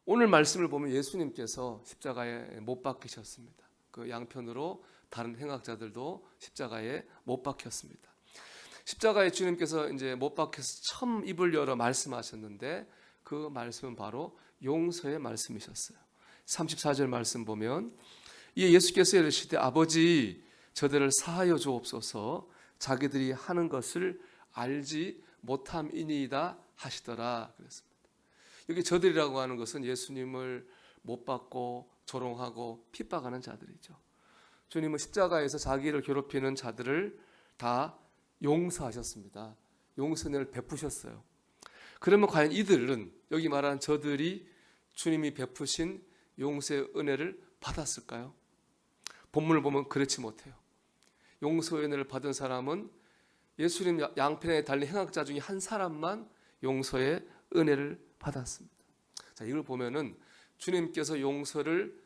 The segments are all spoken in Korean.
오늘 말씀을 보면 예수님께서 십자가에 못 박히셨습니다. 그 양편으로 다른 행악자들도 십자가에 못 박혔습니다. 십자가에 주님께서 이제 못 박혀서 처음 입을 열어 말씀하셨는데 그 말씀은 바로 용서의 말씀이셨어요. 34절 말씀 보면 이에 예수께서 이르시되 아버지 저들을 사하여 주옵소서 자기들이 하는 것을 알지 못함이니이다 하시더라 그랬습니다. 여기 저들이라고 하는 것은 예수님을 못 받고 조롱하고 핍박하는 자들이죠. 주님은 십자가에서 자기를 괴롭히는 자들을 다 용서하셨습니다. 용서를 베푸셨어요. 그러면 과연 이들은 여기 말하는 저들이 주님이 베푸신 용서의 은혜를 받았을까요? 본문을 보면 그렇지 못해요. 용서의 은혜를 받은 사람은 예수님 양편에 달린 행악자 중에 한 사람만 용서의 은혜를 받았습니다. 자, 이걸 보면은 주님께서 용서를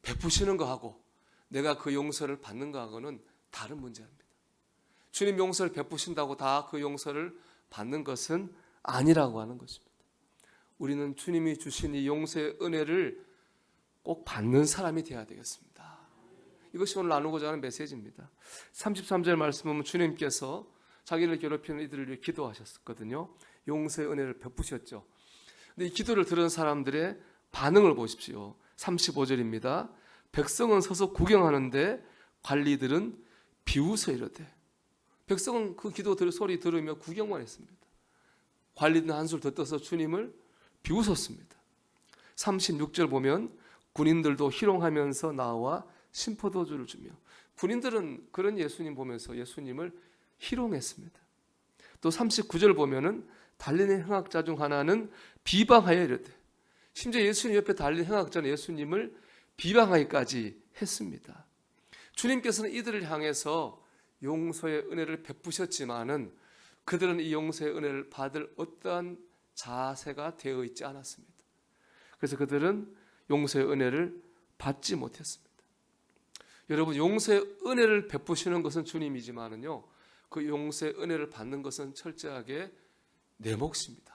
베푸시는 거하고 내가 그 용서를 받는 거하고는 다른 문제입니다. 주님 용서를 베푸신다고 다 그 용서를 받는 것은 아니라고 하는 것입니다. 우리는 주님이 주신 이 용서의 은혜를 꼭 받는 사람이 되어야 되겠습니다. 이것이 오늘 나누고자 하는 메시지입니다. 33절 말씀 보면 주님께서 자기를 괴롭히는 이들을 위해 기도하셨거든요. 용서의 은혜를 베푸셨죠. 근데 이 기도를 들은 사람들의 반응을 보십시오. 35절입니다. 백성은 서서 구경하는데 관리들은 비웃어 이르되. 백성은 그 기도 소리 들으며 구경만 했습니다. 관리들은 한술 더 떠서 주님을 비웃었습니다. 36절 보면 군인들도 희롱하면서 나와 심포도주를 주며, 군인들은 그런 예수님 보면서 예수님을 희롱했습니다. 또 39절 보면은 달리는 행악자 중 하나는 비방하여 이르되, 심지어 예수님 옆에 달린 행악자는 예수님을 비방하기까지 했습니다. 주님께서는 이들을 향해서 용서의 은혜를 베푸셨지만은 그들은 이 용서의 은혜를 받을 어떠한 자세가 되어 있지 않았습니다. 그래서 그들은 용서의 은혜를 받지 못했습니다. 여러분, 용서의 은혜를 베푸시는 것은 주님이지만은요, 그 용서의 은혜를 받는 것은 철저하게 내 몫입니다.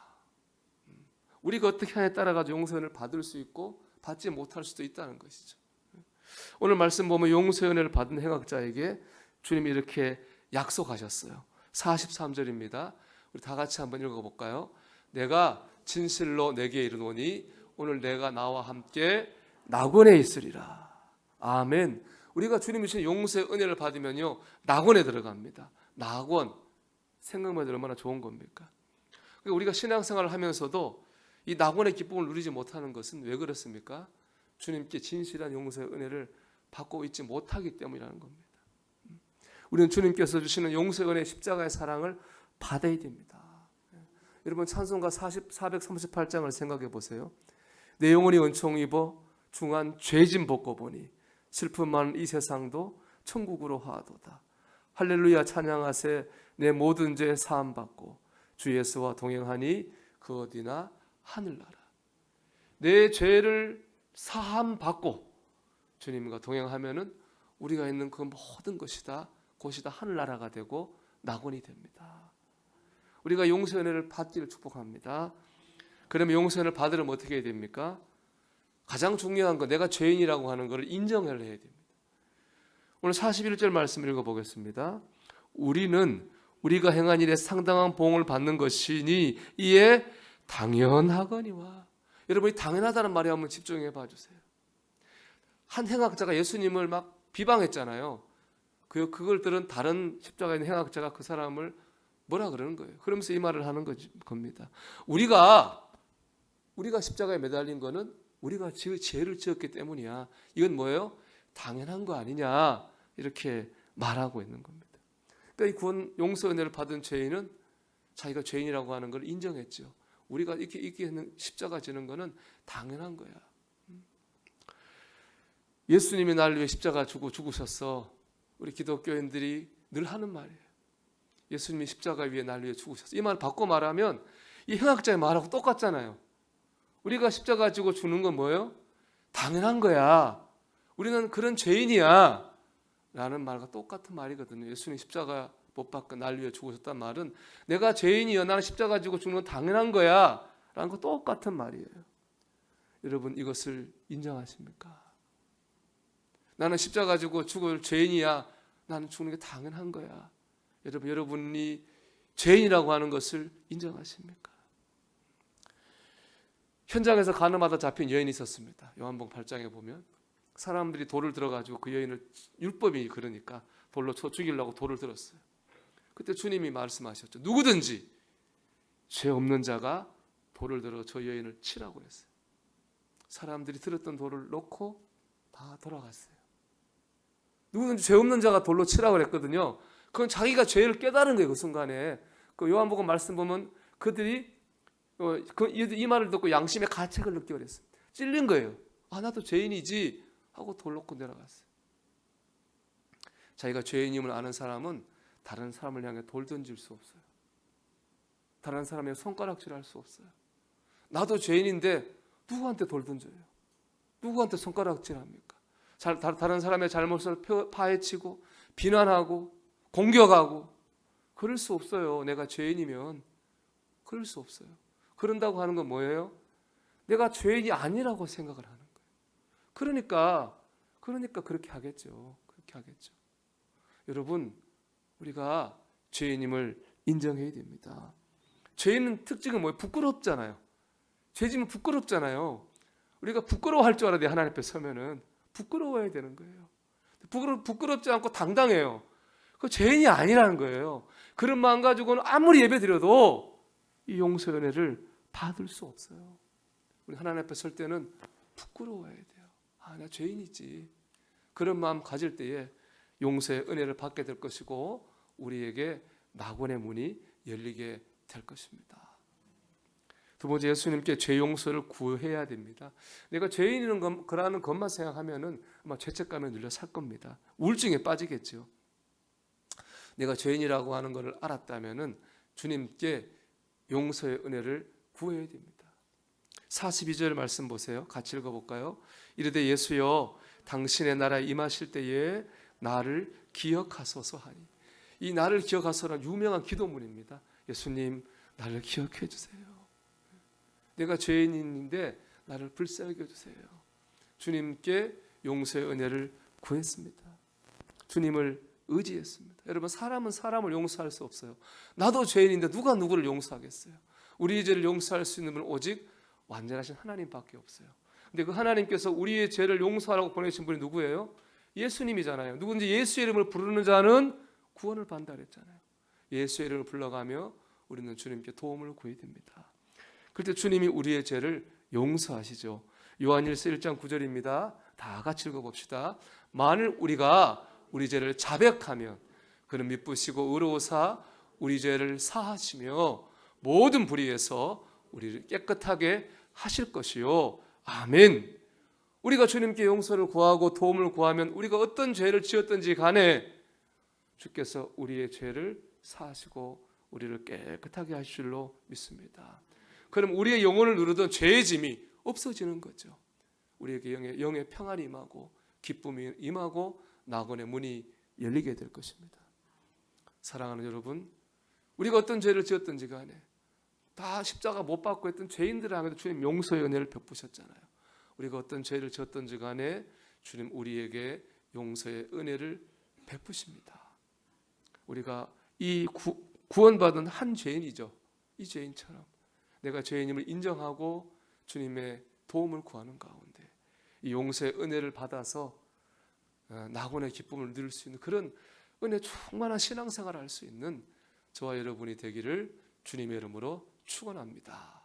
우리가 어떻게 하냐에 따라 가지고 용서의 은혜를 받을 수 있고 받지 못할 수도 있다는 것이죠. 오늘 말씀 보면 용서의 은혜를 받은 행악자에게 주님이 이렇게 약속하셨어요. 43절입니다. 우리 다 같이 한번 읽어볼까요? 내가 진실로 내게 이르노니 오늘 내가 나와 함께 낙원에 있으리라. 아멘. 우리가 주님이 주신 용서의 은혜를 받으면요, 낙원에 들어갑니다. 낙원, 생각만 해도 얼마나 좋은 겁니까? 그러니까 우리가 신앙생활을 하면서도 이 낙원의 기쁨을 누리지 못하는 것은 왜 그렇습니까? 주님께 진실한 용서의 은혜를 받고 있지 못하기 때문이라는 겁니다. 우리는 주님께서 주시는 용서의 은혜, 십자가의 사랑을 받아야 됩니다. 여러분, 찬송가 438장을 생각해 보세요. 내 영혼이 은총 입어 중한 죄짐 벗고 보니 슬픔 많은 이 세상도 천국으로 하도다. 할렐루야 찬양하세. 내 모든 죄 사함 받고 주 예수와 동행하니 그 어디나 하늘나라. 내 죄를 사함 받고 주님과 동행하면은 우리가 있는 그 모든 것이 다 곳이 다 하늘나라가 되고 낙원이 됩니다. 우리가 용서의 은혜를 받기를 축복합니다. 그러면 용서의 은혜를 받으려면 어떻게 해야 됩니까? 가장 중요한 건 내가 죄인이라고 하는 것을 인정을 해야 됩니다. 오늘 41절 말씀 읽어보겠습니다. 우리는 우리가 행한 일에 상당한 보응을 받는 것이니 이에 당연하거니와. 여러분, 이 당연하다는 말에 한번 집중해 봐주세요. 한 행악자가 예수님을 막 비방했잖아요. 그걸 들은 다른 십자가에 있는 행악자가 그 사람을 뭐라 그러는 거예요. 그러면서 이 말을 하는 겁니다. 우리가 십자가에 매달린 거는 우리가 죄를 지었기 때문이야. 이건 뭐예요? 당연한 거 아니냐, 이렇게 말하고 있는 겁니다. 그러니까 이 구원 용서 은혜를 받은 죄인은 자기가 죄인이라고 하는 걸 인정했죠. 우리가 이렇게 십자가 지는 거는 당연한 거야. 예수님이 날 위해 십자가 주고 죽으셨어. 우리 기독교인들이 늘 하는 말이에요. 예수님이 십자가 위에 날 위해 죽으셨어. 이 말 바꿔 말하면 이 행악자의 말하고 똑같잖아요. 우리가 십자가 지고 죽는 건 뭐예요? 당연한 거야. 우리는 그런 죄인이야 라는 말과 똑같은 말이거든요. 예수님 십자가 못 박고 날 위해 죽으셨단 말은 내가 죄인이여 나는 십자가 지고 죽는 건 당연한 거야 라는 거 똑같은 말이에요. 여러분 이것을 인정하십니까? 나는 십자가 지고 죽을 죄인이야. 나는 죽는 게 당연한 거야. 여러분, 여러분이 죄인이라고 하는 것을 인정하십니까? 현장에서 가늠하다 잡힌 여인이 있었습니다. 요한복음 8장에 보면 사람들이 돌을 들어가지고 그 여인을, 율법이 그러니까 돌로 쳐 죽이려고 돌을 들었어요. 그때 주님이 말씀하셨죠. 누구든지 죄 없는 자가 돌을 들어 저 여인을 치라고 그랬어요. 사람들이 들었던 돌을 놓고 다 돌아갔어요. 누구든지 죄 없는 자가 돌로 치라고 그랬거든요. 그건 자기가 죄를 깨달은 거예요. 그 순간에. 그 요한복음 말씀 보면 그들이 이 말을 듣고 양심의 가책을 느끼고 그랬어요. 찔린 거예요. 아, 나도 죄인이지 하고 돌 놓고 내려갔어요. 자기가 죄인임을 아는 사람은 다른 사람을 향해 돌 던질 수 없어요. 다른 사람에게 손가락질할 수 없어요. 나도 죄인인데 누구한테 돌 던져요? 누구한테 손가락질합니까? 다른 사람의 잘못을 파헤치고 비난하고 공격하고 그럴 수 없어요. 내가 죄인이면 그럴 수 없어요. 그런다고 하는 건 뭐예요? 내가 죄인이 아니라고 생각을 하는 거예요. 그러니까 그렇게 하겠죠. 그렇게 하겠죠. 여러분, 우리가 죄인임을 인정해야 됩니다. 죄인은 특징은 뭐예요? 부끄럽잖아요. 죄지면 부끄럽잖아요. 우리가 부끄러워할 줄 알아야 돼. 하나님 앞에 서면은 부끄러워야 되는 거예요. 부끄럽지 않고 당당해요. 그 죄인이 아니라는 거예요. 그런 마음 가지고는 아무리 예배 드려도 이 용서의 은혜를 받을 수 없어요. 우리 하나님 앞에 설 때는 부끄러워야 돼요. 아, 나 죄인이지. 그런 마음 가질 때에 용서의 은혜를 받게 될 것이고 우리에게 낙원의 문이 열리게 될 것입니다. 두 번째, 예수님께 죄 용서를 구해야 됩니다. 내가 죄인이라는 거라는 것만 생각하면은 아마 죄책감에 눌려 살 겁니다. 우울증에 빠지겠죠. 내가 죄인이라고 하는 것을 알았다면은 주님께 용서의 은혜를 구해야 됩니다. 42절 말씀 보세요. 같이 읽어볼까요? 이르되 예수여 당신의 나라에 임하실 때에 나를 기억하소서 하니. 이 나를 기억하소서는 유명한 기도문입니다. 예수님, 나를 기억해 주세요. 내가 죄인인데 나를 불쌍히 여겨주세요. 주님께 용서의 은혜를 구했습니다. 주님을 의지했습니다. 여러분, 사람은 사람을 용서할 수 없어요. 나도 죄인인데 누가 누구를 용서하겠어요? 우리의 죄를 용서할 수 있는 분은 오직 완전하신 하나님밖에 없어요. 근데 그 하나님께서 우리의 죄를 용서하라고 보내신 분이 누구예요? 예수님이잖아요. 누군지 예수의 이름을 부르는 자는 구원을 받는다 그랬잖아요. 예수의 이름을 불러가며 우리는 주님께 도움을 구해야 됩니다. 그때 주님이 우리의 죄를 용서하시죠. 요한일서 1장 9절입니다. 다 같이 읽어봅시다. 만일 우리가 우리 죄를 자백하면 그는 미쁘시고 의로우사 우리 죄를 사하시며 모든 불의에서 우리를 깨끗하게 하실 것이요. 아멘. 우리가 주님께 용서를 구하고 도움을 구하면 우리가 어떤 죄를 지었든지 간에 주께서 우리의 죄를 사하시고 우리를 깨끗하게 하실 줄로 믿습니다. 그럼 우리의 영혼을 누르던 죄의 짐이 없어지는 거죠. 우리에게 영의 평안이 임하고 기쁨이 임하고 낙원의 문이 열리게 될 것입니다. 사랑하는 여러분, 우리가 어떤 죄를 지었든지 간에 다 십자가 못 박고 했던 죄인들을 향해서 주님 용서의 은혜를 베푸셨잖아요. 우리가 어떤 죄를 지었든지 간에 주님 우리에게 용서의 은혜를 베푸십니다. 우리가 이 구원받은 한 죄인이죠. 이 죄인처럼 내가 죄인임을 인정하고 주님의 도움을 구하는 가운데 이 용서의 은혜를 받아서 낙원의 기쁨을 누릴 수 있는 그런 은혜 충만한 신앙생활을 할 수 있는 저와 여러분이 되기를 주님의 이름으로 축원합니다.